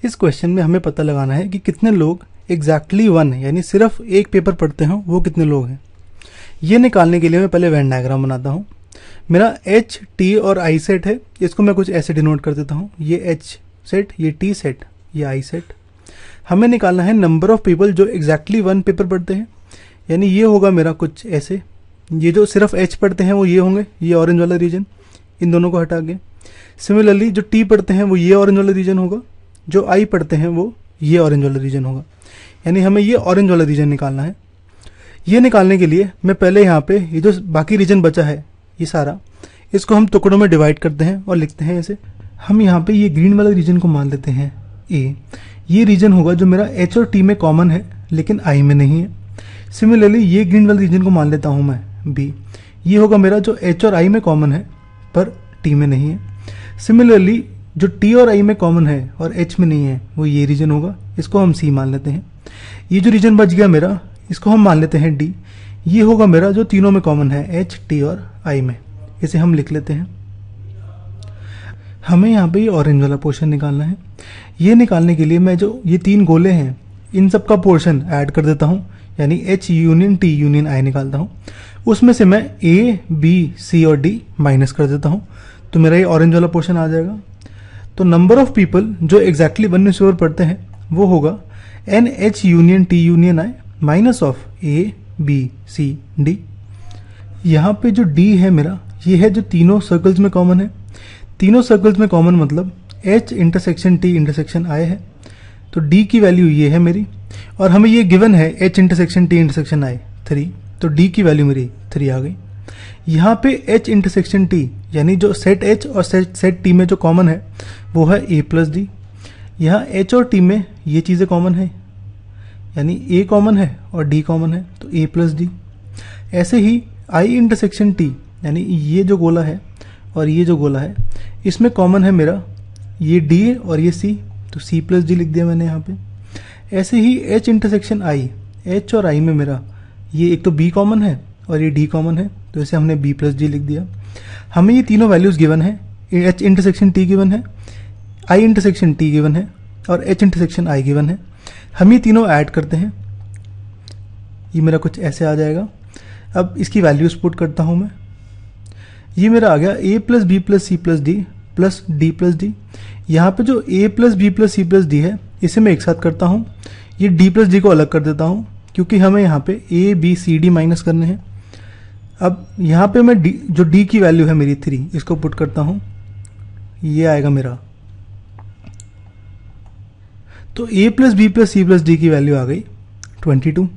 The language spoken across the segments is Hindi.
इस क्वेश्चन में हमें पता लगाना है कि कितने लोग एग्जैक्टली वन यानी सिर्फ एक पेपर पढ़ते हैं, वो कितने लोग हैं। ये निकालने के लिए मैं पहले वेन डायग्राम बनाता हूँ। मेरा एच, टी और आई सेट है, इसको मैं कुछ ऐसे डिनोट कर देता हूँ। ये एच सेट, ये टी सेट, ये आई सेट। हमें निकालना है नंबर ऑफ पीपल जो एग्जैक्टली वन पेपर पढ़ते हैं, यानी ये होगा मेरा कुछ ऐसे। ये जो सिर्फ एच पढ़ते हैं वो ये होंगे, ये ऑरेंज वाला रीजन, इन दोनों को हटा के। सिमिलरली जो टी पढ़ते हैं वो ये ऑरेंज वाला रीजन होगा, जो आई पढ़ते हैं वो ये ऑरेंज वाला रीजन होगा, यानी हमें ये ऑरेंज वाला रीजन निकालना है। ये निकालने के लिए मैं पहले यहाँ पे ये जो बाकी रीजन बचा है ये सारा, इसको हम टुकड़ों में डिवाइड करते हैं और लिखते हैं ऐसे। हम यहाँ पे ये ग्रीन वाले रीजन को मान लेते हैं ए। ये रीजन होगा जो मेरा एच और टी में कॉमन है लेकिन आई में नहीं है। सिमिलरली ये ग्रीन वाले रीजन को मान लेता हूँ मैं बी। ये होगा मेरा जो एच और आई में कॉमन है पर टी में नहीं है। सिमिलरली जो टी और आई में कॉमन है और एच में नहीं है वो ये रीजन होगा, इसको हम सी मान लेते हैं। ये जो रीजन बच गया मेरा, इसको हम मान लेते हैं डी। ये होगा मेरा जो तीनों में कॉमन है, एच, टी और आई में, इसे हम लिख लेते हैं। हमें यहाँ पे ये ऑरेंज वाला पोर्शन निकालना है। ये निकालने के लिए मैं जो ये तीन गोले हैं इन सब का पोर्शन ऐड कर देता हूँ, यानी एच यूनियन टी यूनियन आई निकालता हूँ। उसमें से मैं ए, बी, सी और डी माइनस कर देता हूँ, तो मेरा ये ऑरेंज वाला पोर्शन आ जाएगा। तो नंबर ऑफ पीपल जो एग्जैक्टली वन न्यूज़पेपर पढ़ते हैं वो होगा N H union T union I minus of A, B, C, D. यहाँ पे जो डी है मेरा, ये है जो तीनों सर्कल्स में कॉमन है। तीनों सर्कल्स में कॉमन मतलब एच इंटरसेक्शन टी इंटरसेक्शन आई है, तो डी की वैल्यू ये है मेरी। और हमें ये गिवन है एच इंटरसेक्शन टी इंटरसेक्शन आई 3, तो डी की वैल्यू मेरी 3 आ गई। यहाँ पे एच इंटरसेक्शन टी यानी जो सेट एच और सेट टी में जो कॉमन है वो है ए प्लस डी। यहाँ एच और टी में ये चीज़ें कॉमन है, यानी ए कॉमन है और डी कॉमन है, तो ए प्लस डी। ऐसे ही आई इंटरसेक्शन टी यानी ये जो गोला है और ये जो गोला है, इसमें कॉमन है मेरा ये डी और ये सी, तो सी प्लस डी लिख दिया मैंने यहाँ पे। ऐसे ही एच इंटरसेक्शन आई, एच और आई में मेरा ये एक तो बी कॉमन है और ये डी कॉमन है, तो इसे हमने बी प्लस डी लिख दिया। हमें ये तीनों वैल्यूज़ गिवन है, एच इंटरसेक्शन टी गिवन है, आई इंटरसेक्शन टी गिवन है और एच इंटरसेक्शन आई गिवन है। हम ये तीनों ऐड करते हैं, ये मेरा कुछ ऐसे आ जाएगा। अब इसकी वैल्यूज पुट करता हूँ मैं। ये मेरा आ गया A plus B plus C plus D plus D plus D. यहाँ पे जो A plus B plus C plus D है इसे मैं एक साथ करता हूँ, ये डी प्लस डी को अलग कर देता हूँ क्योंकि हमें यहाँ पे ए, बी, सी, डी माइनस करने हैं। अब यहाँ पे मैं डी, जो डी की वैल्यू है मेरी 3, इसको पुट करता हूँ, ये आएगा मेरा। तो A plus B plus C plus D की वैल्यू आ गई 22।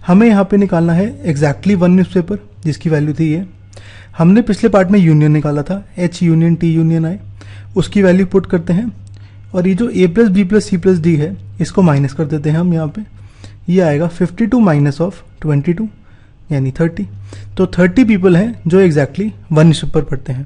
हमें यहाँ पे निकालना है एग्जैक्टली वन न्यूज़पेपर जिसकी वैल्यू थी ये। हमने पिछले पार्ट में यूनियन निकाला था, H union T union I, उसकी वैल्यू पुट करते हैं। और ये जो A plus B plus C plus D है इसको माइनस कर देते हैं हम यहाँ पे। ये आएगा 52 माइनस ऑफ 22 यानी 30। तो 30 पीपल हैं जो एग्जैक्टली वन न्यूज़पेपर पढ़ते हैं।